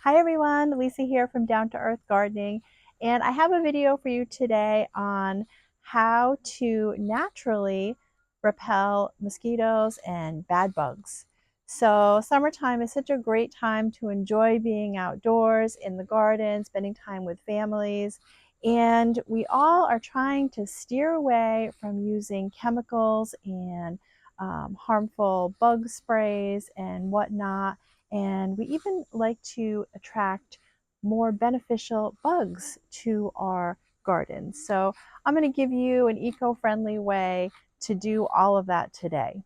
Hi everyone, Lisa here from Down to Earth Gardening, and I have a video for you today on how to naturally repel mosquitoes and bad bugs. So summertime is such a great time to enjoy being outdoors in the garden, spending time with families, and we all are trying to steer away from using chemicals and harmful bug sprays and whatnot. And we even like to attract more beneficial bugs to our gardens. So I'm going to give you an eco-friendly way to do all of that today.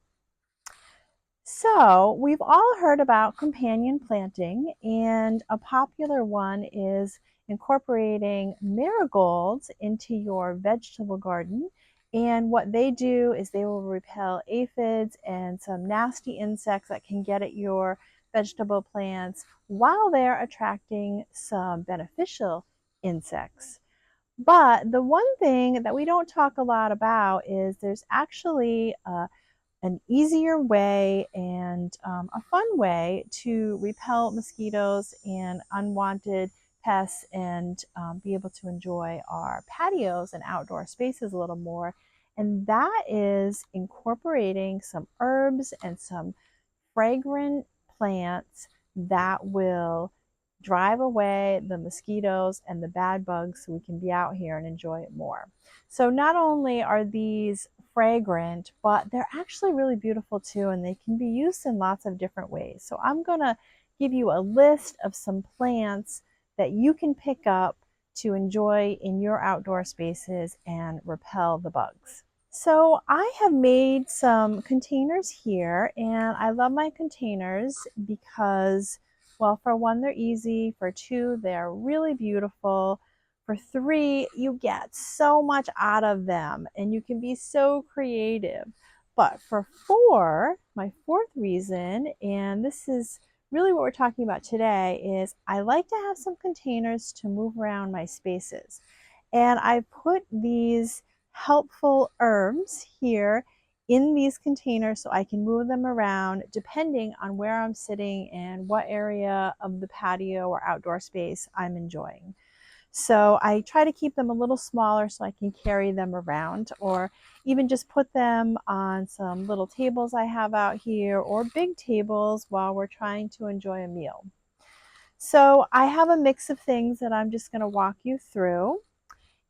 So we've all heard about companion planting, and a popular one is incorporating marigolds into your vegetable garden. And what they do is they will repel aphids and some nasty insects that can get at your vegetable plants while they're attracting some beneficial insects. But the one thing that we don't talk a lot about is there's actually an easier way and a fun way to repel mosquitoes and unwanted pests and be able to enjoy our patios and outdoor spaces a little more. And that is incorporating some herbs and some fragrant plants that will drive away the mosquitoes and the bad bugs so we can be out here and enjoy it more. So not only are these fragrant, but they're actually really beautiful too, and they can be used in lots of different ways. So I'm going to give you a list of some plants that you can pick up to enjoy in your outdoor spaces and repel the bugs. So I have made some containers here, and I love my containers because, well, for one, they're easy. For two, they're really beautiful. For three, you get so much out of them and you can be so creative. But for four, my fourth reason, and this is really what we're talking about today, is I like to have some containers to move around my spaces. And I put these helpful herbs here in these containers so I can move them around depending on where I'm sitting and what area of the patio or outdoor space I'm enjoying. So I try to keep them a little smaller so I can carry them around, or even just put them on some little tables I have out here, or big tables while we're trying to enjoy a meal. So I have a mix of things that I'm just going to walk you through.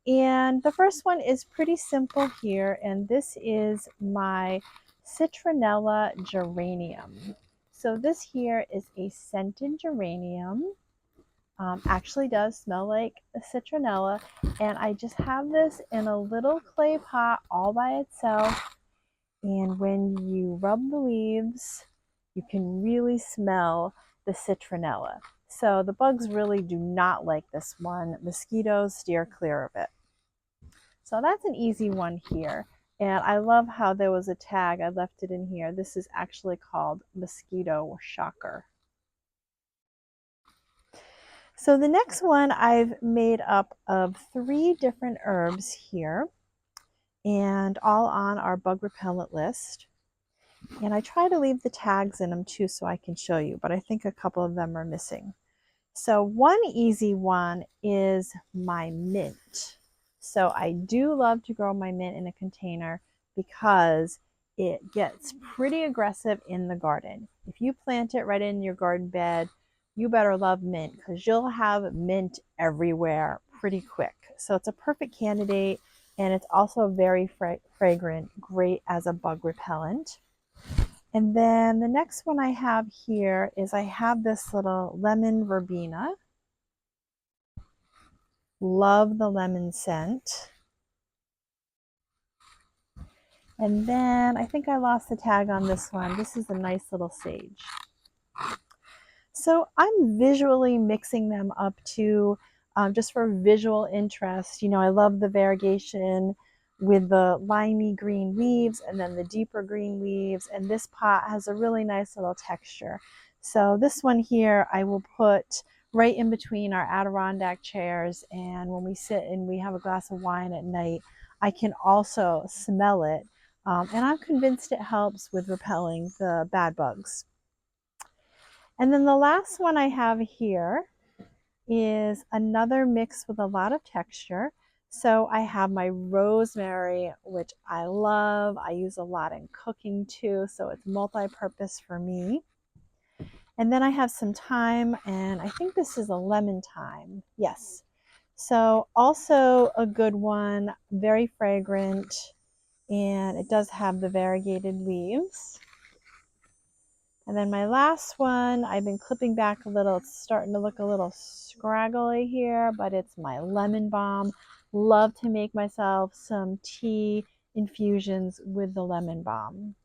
And the first one is pretty simple here, and this is my citronella geranium. So this here is a scented geranium. Actually does smell like a citronella, and I just have this in a little clay pot all by itself, and when you rub the leaves you can really smell the citronella. So the bugs really do not like this one. Mosquitoes steer clear of it. So that's an easy one here. And I love how there was a tag. I left it in here. This is actually called mosquito shocker. So the next one I've made up of 3 different herbs here, and all on our bug repellent list. And I try to leave the tags in them too so I can show you, but I think a couple of them are missing. So one easy one is my mint. So I do love to grow my mint in a container because it gets pretty aggressive in the garden. If you plant it right in your garden bed, you better love mint because you'll have mint everywhere pretty quick. So it's a perfect candidate, and it's also very fragrant, great as a bug repellent. And then the next one I have here is I have this little lemon verbena. Love the lemon scent. And then I think I lost the tag on this one. This is a nice little sage. So I'm visually mixing them up too, just for visual interest. You know, I love the variegation with the limey green leaves and then the deeper green leaves. And this pot has a really nice little texture. So this one here I will put right in between our Adirondack chairs. And when we sit and we have a glass of wine at night, I can also smell it. And I'm convinced it helps with repelling the bad bugs. And then the last one I have here is another mix with a lot of texture. So I have my rosemary, which I love. I use a lot in cooking too, so it's multi-purpose for me. And then I have some thyme, and I think this is a lemon thyme. Yes. So also a good one, very fragrant, and it does have the variegated leaves. And then my last one, I've been clipping back a little. It's starting to look a little scraggly here, but it's my lemon balm. Love to make myself some tea infusions with the lemon balm.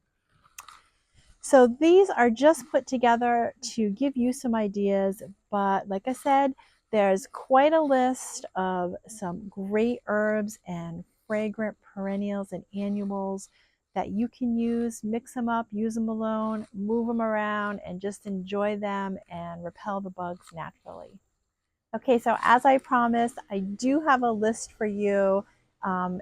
So these are just put together to give you some ideas, but like I said, there's quite a list of some great herbs and fragrant perennials and annuals that you can use. Mix them up, use them alone, move them around, and just enjoy them and repel the bugs naturally. Okay, so as I promised, I do have a list for you.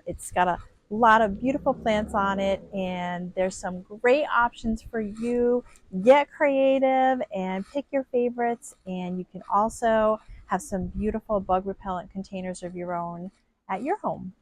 It's got a lot of beautiful plants on it, and there's some great options for you. Get creative and pick your favorites, and you can also have some beautiful bug repellent containers of your own at your home.